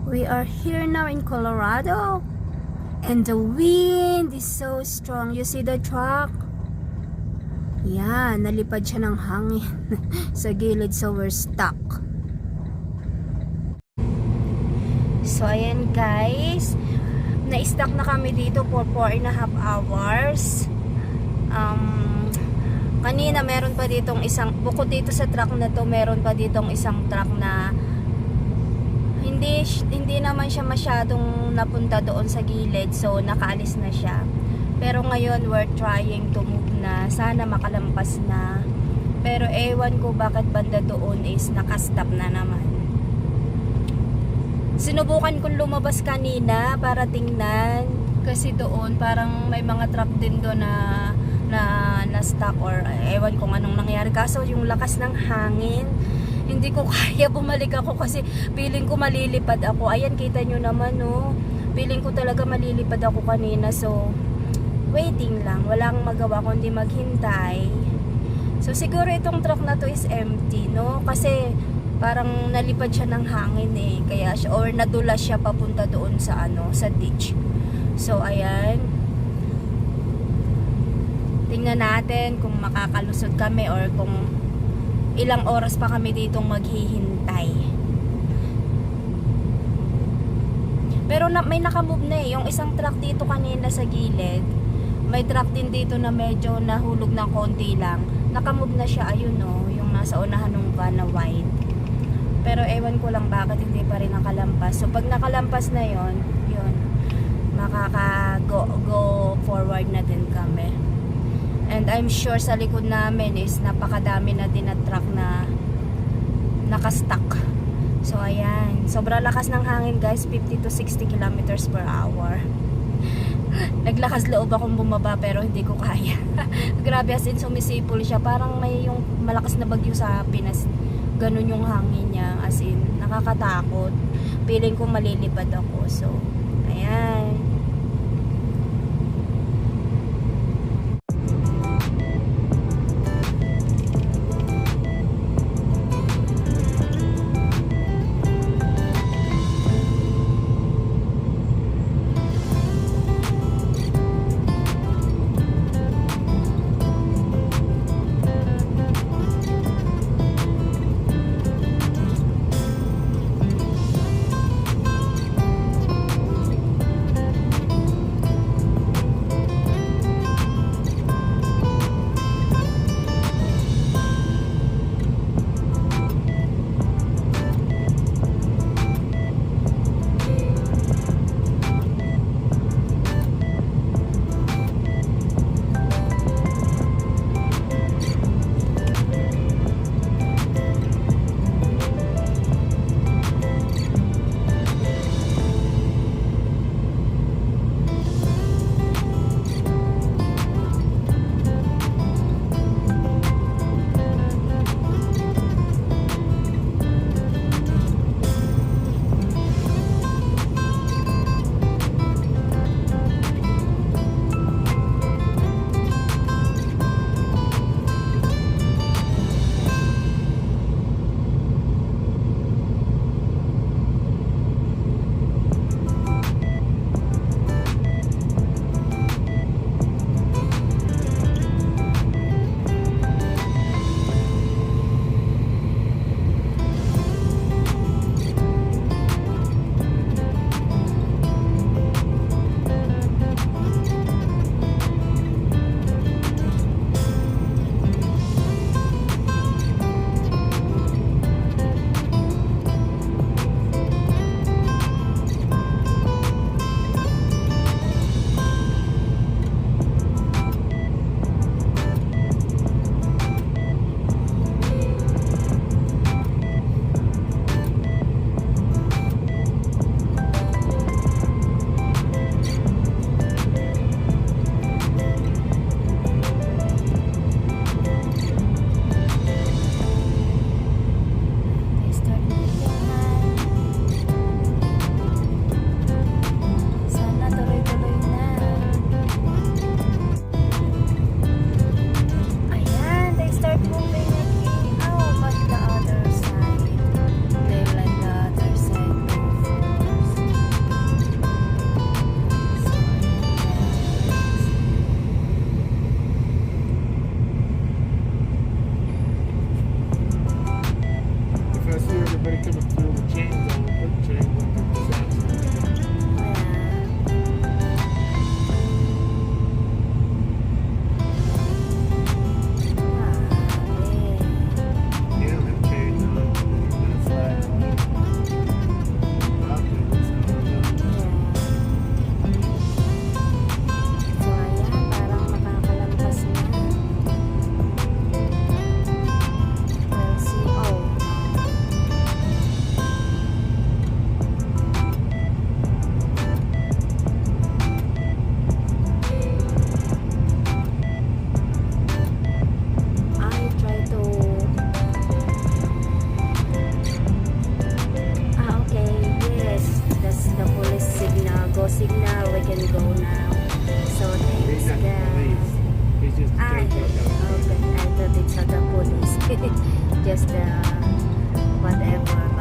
We are here now in Colorado, and the wind is so strong. You see the truck? Yeah, nalipad siya ng hangin sa gilid, so we're stuck. So ayan guys, na-stuck na kami dito for 4.5 hours. Kanina meron pa ditong isang, bukod dito sa truck na to, meron pa ditong isang truck na hindi naman siya masyadong napunta doon sa gilid, so nakaalis na siya. Pero ngayon we're trying to move na, sana makalampas na. Pero ewan ko bakit banda doon is nakastop na naman. Sinubukan kong lumabas kanina para tingnan, kasi doon parang may mga truck din doon na stuck or ewan kung anong nangyari. Kaso yung lakas ng hangin, hindi ko kaya bumalik ako kasi feeling ko malilipad ako. Ayan, kita nyo naman, no? Feeling ko talaga malilipad ako kanina. So, waiting lang. Walang magawa kundi maghintay. So, siguro itong truck na to is empty, no? Kasi parang nalipad siya ng hangin eh. Kaya siya, or nadula siya papunta doon sa sa ditch. So, ayan. Tingnan natin kung makakalusot kami or kung ilang oras pa kami ditong maghihintay. Pero may nakamove na eh. Yung isang truck dito kanina sa gilid, may truck din dito na medyo nahulog ng konti lang. Nakamove na siya, ayun no, yung nasa unahan ng van na white. Pero ewan ko lang bakit hindi pa rin nakalampas. So pag nakalampas na yun, makaka-go forward na din kami. And I'm sure sa likod namin is napakadami na din na truck na nakastuck. So ayan, sobrang lakas ng hangin guys, 50 to 60 kilometers per hour. Naglakas loob akong bumaba pero hindi ko kaya. Grabe, as in sumisipol siya, parang may yung malakas na bagyo sa Pinas. Ganun yung hangin niya, as in nakakatakot. Feeling ko malilipad ako. So ayan. can go now. So thanks guys. Okay, I thought it's not the police. Just whatever.